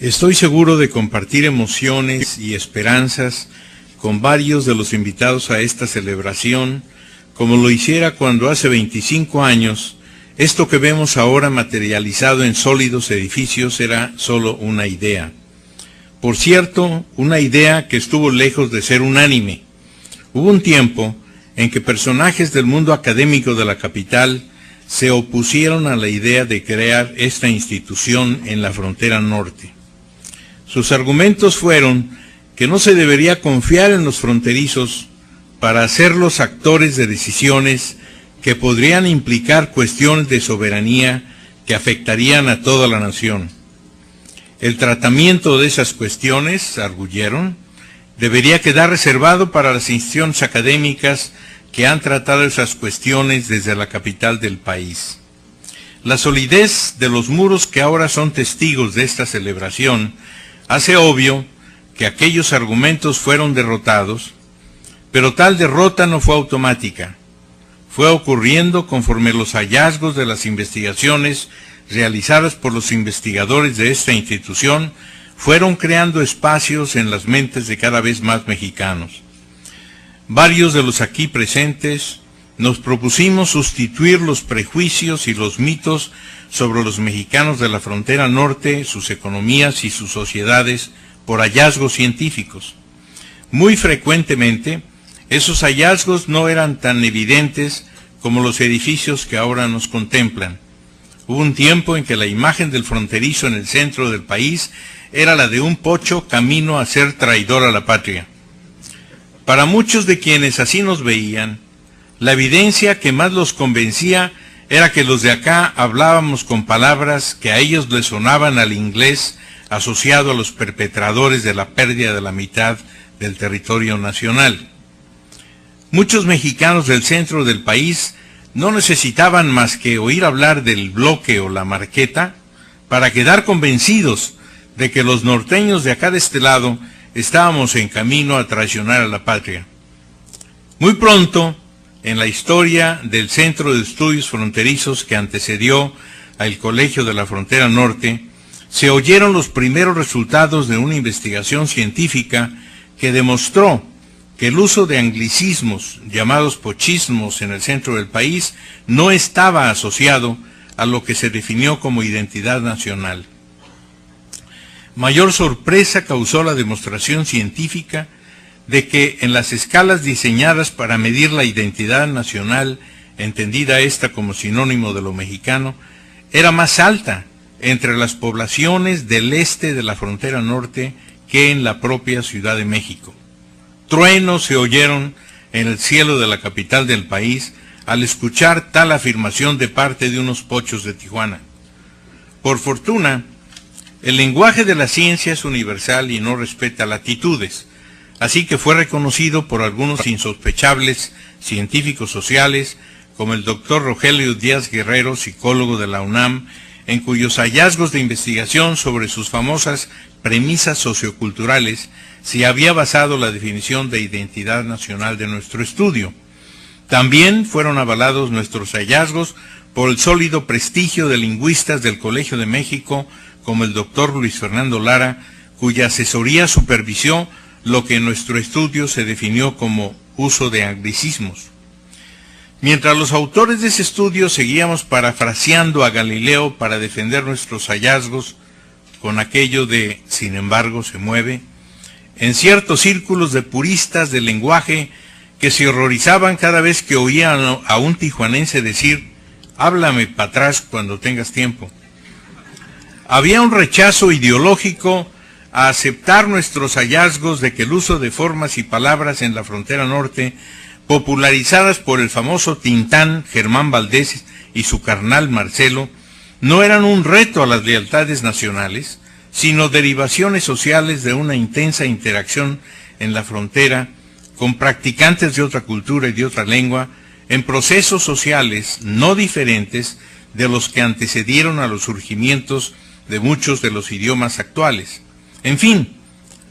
Estoy seguro de compartir emociones y esperanzas con varios de los invitados a esta celebración, como lo hiciera cuando hace 25 años, esto que vemos ahora materializado en sólidos edificios era solo una idea. Por cierto, una idea que estuvo lejos de ser unánime. Hubo un tiempo en que personajes del mundo académico de la capital se opusieron a la idea de crear esta institución en la frontera norte. Sus argumentos fueron que no se debería confiar en los fronterizos para hacerlos actores de decisiones que podrían implicar cuestiones de soberanía que afectarían a toda la nación. El tratamiento de esas cuestiones, arguyeron, debería quedar reservado para las instituciones académicas que han tratado esas cuestiones desde la capital del país. La solidez de los muros que ahora son testigos de esta celebración hace obvio que aquellos argumentos fueron derrotados, pero tal derrota no fue automática. Fue ocurriendo conforme los hallazgos de las investigaciones realizadas por los investigadores de esta institución fueron creando espacios en las mentes de cada vez más mexicanos. Varios de los aquí presentes nos propusimos sustituir los prejuicios y los mitos sobre los mexicanos de la frontera norte, sus economías y sus sociedades por hallazgos científicos. Muy frecuentemente, esos hallazgos no eran tan evidentes como los edificios que ahora nos contemplan. Hubo un tiempo en que la imagen del fronterizo en el centro del país era la de un pocho camino a ser traidor a la patria. Para muchos de quienes así nos veían, la evidencia que más los convencía era que los de acá hablábamos con palabras que a ellos les sonaban al inglés asociado a los perpetradores de la pérdida de la mitad del territorio nacional. Muchos mexicanos del centro del país no necesitaban más que oír hablar del bloque o la Marqueta para quedar convencidos de que los norteños de acá de este lado estábamos en camino a traicionar a la patria. Muy pronto, en la historia del Centro de Estudios Fronterizos que antecedió al Colegio de la Frontera Norte, se oyeron los primeros resultados de una investigación científica que demostró que el uso de anglicismos, llamados pochismos en el centro del país, no estaba asociado a lo que se definió como identidad nacional. Mayor sorpresa causó la demostración científica de que en las escalas diseñadas para medir la identidad nacional, entendida esta como sinónimo de lo mexicano, era más alta entre las poblaciones del este de la frontera norte que en la propia Ciudad de México. Truenos se oyeron en el cielo de la capital del país al escuchar tal afirmación de parte de unos pochos de Tijuana. Por fortuna, el lenguaje de la ciencia es universal y no respeta latitudes, así que fue reconocido por algunos insospechables científicos sociales, como el doctor Rogelio Díaz Guerrero, psicólogo de la UNAM, en cuyos hallazgos de investigación sobre sus famosas premisas socioculturales se había basado la definición de identidad nacional de nuestro estudio. También fueron avalados nuestros hallazgos por el sólido prestigio de lingüistas del Colegio de México, como el doctor Luis Fernando Lara, cuya asesoría supervisó lo que en nuestro estudio se definió como uso de anglicismos. Mientras los autores de ese estudio seguíamos parafraseando a Galileo para defender nuestros hallazgos con aquello de "sin embargo se mueve", en ciertos círculos de puristas del lenguaje que se horrorizaban cada vez que oían a un tijuanense decir "háblame para atrás cuando tengas tiempo", había un rechazo ideológico a aceptar nuestros hallazgos de que el uso de formas y palabras en la frontera norte, popularizadas por el famoso Tintán Germán Valdés y su carnal Marcelo, no eran un reto a las lealtades nacionales, sino derivaciones sociales de una intensa interacción en la frontera con practicantes de otra cultura y de otra lengua, en procesos sociales no diferentes de los que antecedieron a los surgimientos de muchos de los idiomas actuales. En fin,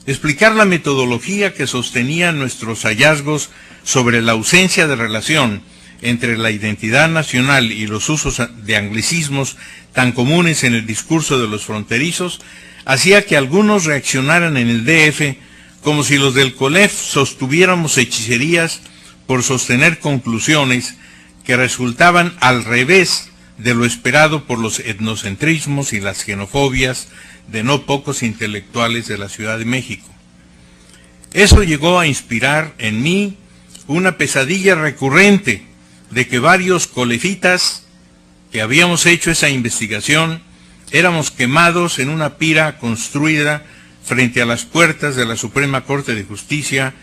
explicar la metodología que sostenía nuestros hallazgos sobre la ausencia de relación entre la identidad nacional y los usos de anglicismos tan comunes en el discurso de los fronterizos hacía que algunos reaccionaran en el DF como si los del COLEF sostuviéramos hechicerías por sostener conclusiones que resultaban al revés de lo esperado por los etnocentrismos y las xenofobias de no pocos intelectuales de la Ciudad de México. Eso llegó a inspirar en mí una pesadilla recurrente de que varios colefitas que habíamos hecho esa investigación éramos quemados en una pira construida frente a las puertas de la Suprema Corte de Justicia,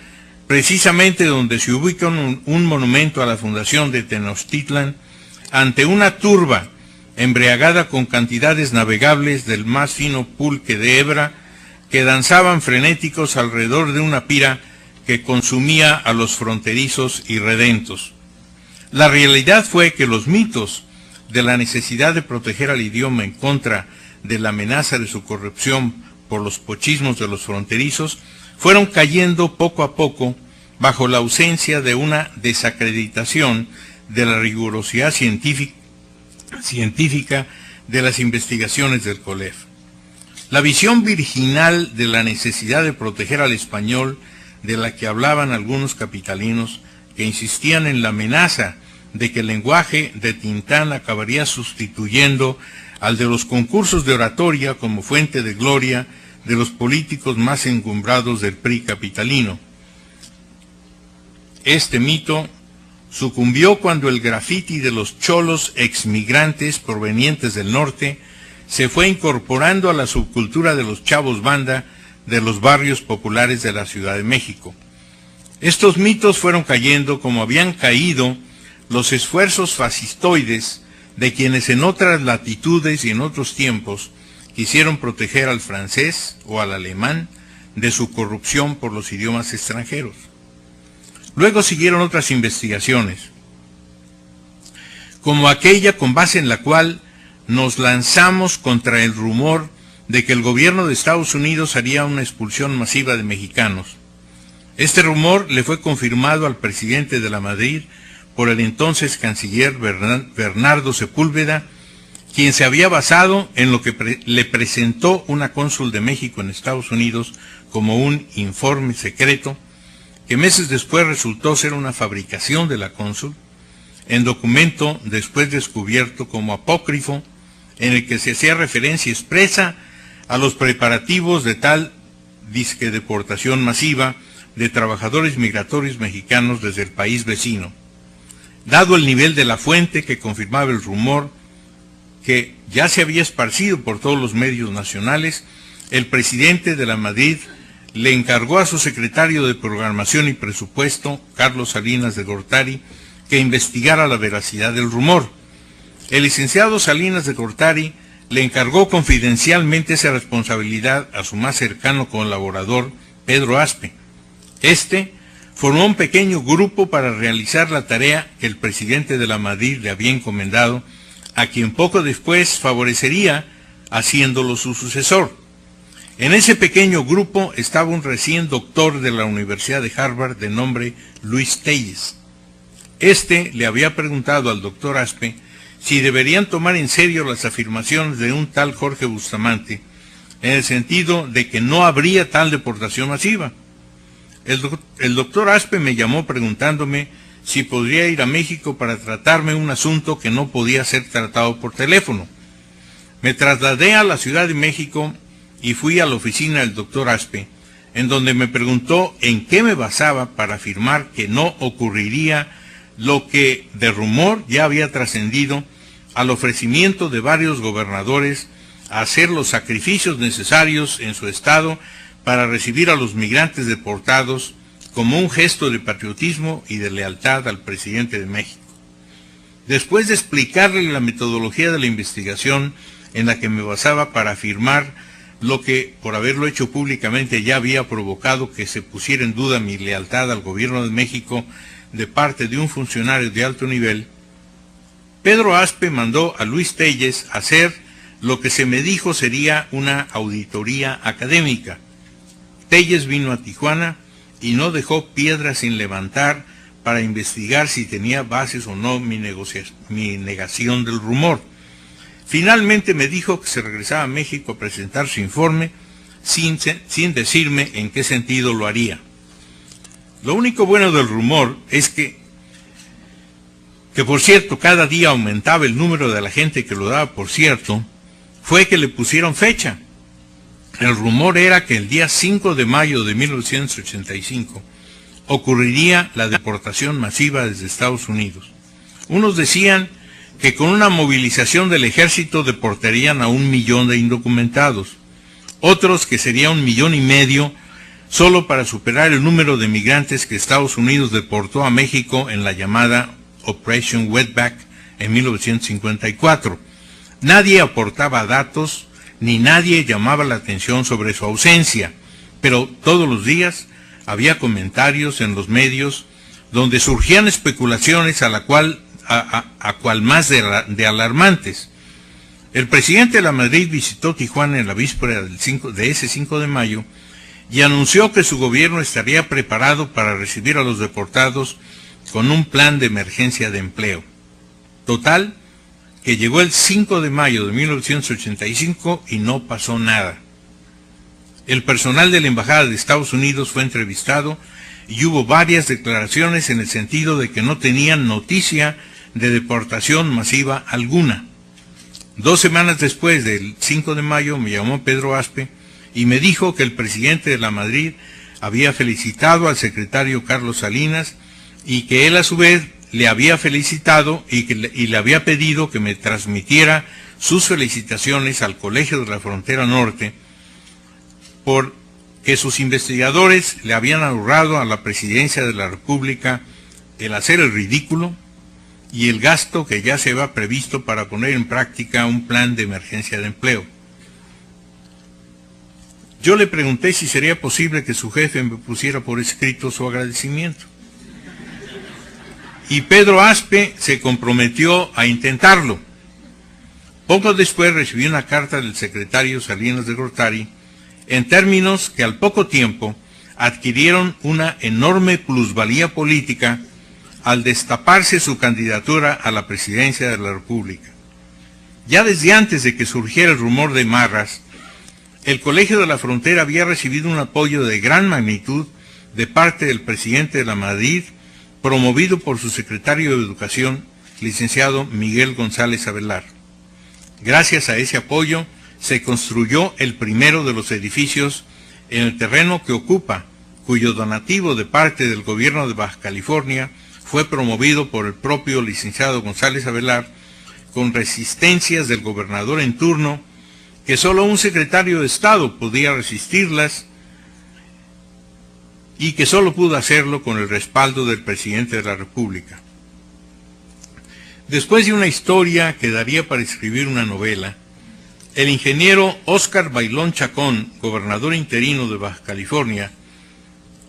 precisamente donde se ubica un monumento a la fundación de Tenochtitlan, ante una turba embriagada con cantidades navegables del más fino pulque de hebra, que danzaban frenéticos alrededor de una pira que consumía a los fronterizos y redentos. La realidad fue que los mitos de la necesidad de proteger al idioma en contra de la amenaza de su corrupción por los pochismos de los fronterizos fueron cayendo poco a poco bajo la ausencia de una desacreditación de la rigurosidad científica de las investigaciones del COLEF. La visión virginal de la necesidad de proteger al español, de la que hablaban algunos capitalinos, que insistían en la amenaza de que el lenguaje de Tintán acabaría sustituyendo al de los concursos de oratoria como fuente de gloria de los políticos más encumbrados del PRI capitalino. Este mito sucumbió cuando el grafiti de los cholos exmigrantes provenientes del norte se fue incorporando a la subcultura de los chavos banda de los barrios populares de la Ciudad de México. Estos mitos fueron cayendo como habían caído los esfuerzos fascistoides de quienes en otras latitudes y en otros tiempos quisieron proteger al francés o al alemán de su corrupción por los idiomas extranjeros. Luego siguieron otras investigaciones, como aquella con base en la cual nos lanzamos contra el rumor de que el gobierno de Estados Unidos haría una expulsión masiva de mexicanos. Este rumor le fue confirmado al presidente de la Madrid por el entonces canciller Bernardo Sepúlveda, quien se había basado en lo que le presentó una cónsul de México en Estados Unidos como un informe secreto, que meses después resultó ser una fabricación de la cónsul, en documento después descubierto como apócrifo, en el que se hacía referencia expresa a los preparativos de tal disque deportación masiva de trabajadores migratorios mexicanos desde el país vecino. Dado el nivel de la fuente que confirmaba el rumor, que ya se había esparcido por todos los medios nacionales, el presidente de la Madrid le encargó a su secretario de Programación y Presupuesto, Carlos Salinas de Gortari, que investigara la veracidad del rumor. El licenciado Salinas de Gortari le encargó confidencialmente esa responsabilidad a su más cercano colaborador, Pedro Aspe. Este formó un pequeño grupo para realizar la tarea que el presidente de la Madrid le había encomendado, a quien poco después favorecería haciéndolo su sucesor. En ese pequeño grupo estaba un recién doctor de la Universidad de Harvard de nombre Luis Telles. Este le había preguntado al doctor Aspe si deberían tomar en serio las afirmaciones de un tal Jorge Bustamante, en el sentido de que no habría tal deportación masiva. El doctor Aspe me llamó preguntándome si podría ir a México para tratarme un asunto que no podía ser tratado por teléfono. Me trasladé a la Ciudad de México y fui a la oficina del doctor Aspe, en donde me preguntó en qué me basaba para afirmar que no ocurriría lo que de rumor ya había trascendido al ofrecimiento de varios gobernadores a hacer los sacrificios necesarios en su estado para recibir a los migrantes deportados como un gesto de patriotismo y de lealtad al presidente de México. Después de explicarle la metodología de la investigación en la que me basaba para afirmar lo que, por haberlo hecho públicamente, ya había provocado que se pusiera en duda mi lealtad al gobierno de México de parte de un funcionario de alto nivel, Pedro Aspe mandó a Luis Telles hacer lo que se me dijo sería una auditoría académica. Telles vino a Tijuana y no dejó piedra sin levantar para investigar si tenía bases o no mi negación del rumor. Finalmente me dijo que se regresaba a México a presentar su informe sin decirme en qué sentido lo haría. Lo único bueno del rumor es que por cierto, cada día aumentaba el número de la gente que lo daba por cierto, fue que le pusieron fecha. El rumor era que el día 5 de mayo de 1985 ocurriría la deportación masiva desde Estados Unidos. Unos decían que con una movilización del ejército deportarían a 1 millón de indocumentados, otros que sería 1,5 millones solo para superar el número de migrantes que Estados Unidos deportó a México en la llamada Operation Wetback en 1954. Nadie aportaba datos, ni nadie llamaba la atención sobre su ausencia, pero todos los días había comentarios en los medios donde surgían especulaciones a cual más de alarmantes. El presidente de la Madrid visitó Tijuana en la víspera de ese 5 de mayo y anunció que su gobierno estaría preparado para recibir a los deportados con un plan de emergencia de empleo. Total, que llegó el 5 de mayo de 1985 y no pasó nada. El personal de la Embajada de Estados Unidos fue entrevistado y hubo varias declaraciones en el sentido de que no tenían noticia de deportación masiva alguna. 2 semanas después del 5 de mayo me llamó Pedro Aspe y me dijo que el presidente de la Madrid había felicitado al secretario Carlos Salinas y que él a su vez le había felicitado y le había pedido que me transmitiera sus felicitaciones al Colegio de la Frontera Norte porque sus investigadores le habían ahorrado a la presidencia de la República el hacer el ridículo y el gasto que ya se había previsto para poner en práctica un plan de emergencia de empleo. Yo le pregunté si sería posible que su jefe me pusiera por escrito su agradecimiento. Y Pedro Aspe se comprometió a intentarlo. Poco después recibí una carta del secretario Salinas de Gortari en términos que al poco tiempo adquirieron una enorme plusvalía política al destaparse su candidatura a la presidencia de la República. Ya desde antes de que surgiera el rumor de Marras, el Colegio de la Frontera había recibido un apoyo de gran magnitud de parte del presidente de la Madrid, promovido por su secretario de Educación, licenciado Miguel González Avelar. Gracias a ese apoyo, se construyó el primero de los edificios en el terreno que ocupa, cuyo donativo de parte del gobierno de Baja California fue promovido por el propio licenciado González Avelar, con resistencias del gobernador en turno, que solo un secretario de Estado podía resistirlas y que solo pudo hacerlo con el respaldo del presidente de la República. Después de una historia que daría para escribir una novela, el ingeniero Óscar Bailón Chacón, gobernador interino de Baja California,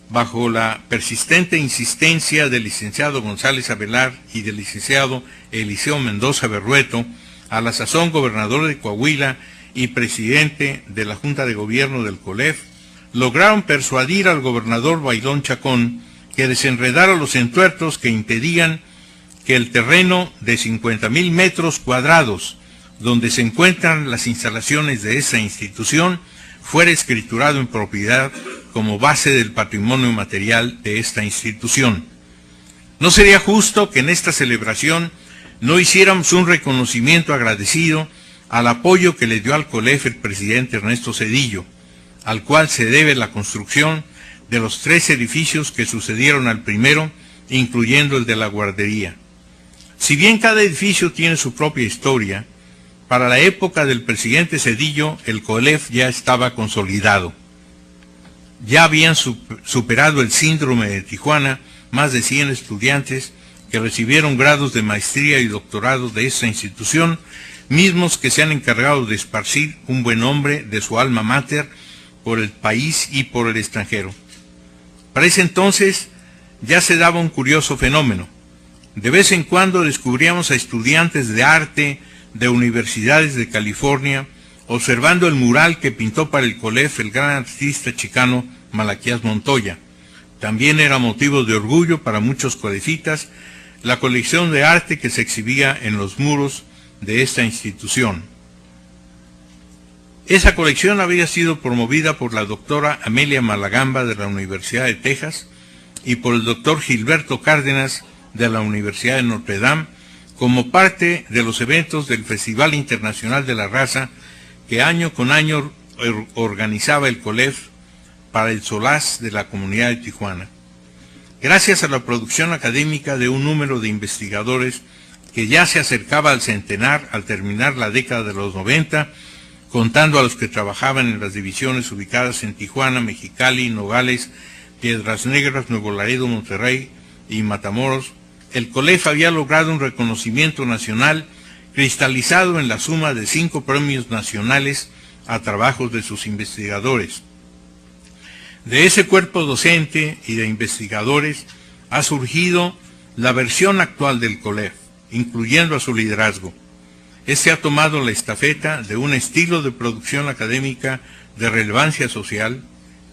bajo la persistente insistencia del licenciado González Avelar y del licenciado Eliseo Mendoza Berrueto, a la sazón gobernador de Coahuila y presidente de la Junta de Gobierno del COLEF, lograron persuadir al gobernador Bailón Chacón que desenredara los entuertos que impedían que el terreno de 50,000 metros cuadrados donde se encuentran las instalaciones de esa institución fuera escriturado en propiedad como base del patrimonio material de esta institución. ¿No sería justo que en esta celebración no hiciéramos un reconocimiento agradecido al apoyo que le dio al COLEF el presidente Ernesto Zedillo, al cual se debe la construcción de los 3 edificios que sucedieron al primero, incluyendo el de la guardería? Si bien cada edificio tiene su propia historia, para la época del presidente Zedillo, el COLEF ya estaba consolidado. Ya habían superado el síndrome de Tijuana más de 100 estudiantes que recibieron grados de maestría y doctorado de esta institución, mismos que se han encargado de esparcir un buen nombre de su alma mater por el país y por el extranjero. Para ese entonces ya se daba un curioso fenómeno. De vez en cuando descubríamos a estudiantes de arte de universidades de California observando el mural que pintó para el COLEF el gran artista chicano Malaquías Montoya. También era motivo de orgullo para muchos colefitas la colección de arte que se exhibía en los muros de esta institución. Esa colección había sido promovida por la doctora Amelia Malagamba de la Universidad de Texas y por el doctor Gilberto Cárdenas de la Universidad de Notre Dame como parte de los eventos del Festival Internacional de la Raza que año con año organizaba el COLEF para el solaz de la comunidad de Tijuana. Gracias a la producción académica de un número de investigadores que ya se acercaba al centenar al terminar la década de los 90, contando a los que trabajaban en las divisiones ubicadas en Tijuana, Mexicali, Nogales, Piedras Negras, Nuevo Laredo, Monterrey y Matamoros, el COLEF había logrado un reconocimiento nacional cristalizado en la suma de 5 premios nacionales a trabajos de sus investigadores. De ese cuerpo docente y de investigadores ha surgido la versión actual del COLEF, incluyendo a su liderazgo. Este ha tomado la estafeta de un estilo de producción académica de relevancia social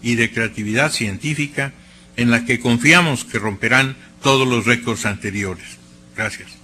y de creatividad científica en la que confiamos que romperán todos los récords anteriores. Gracias.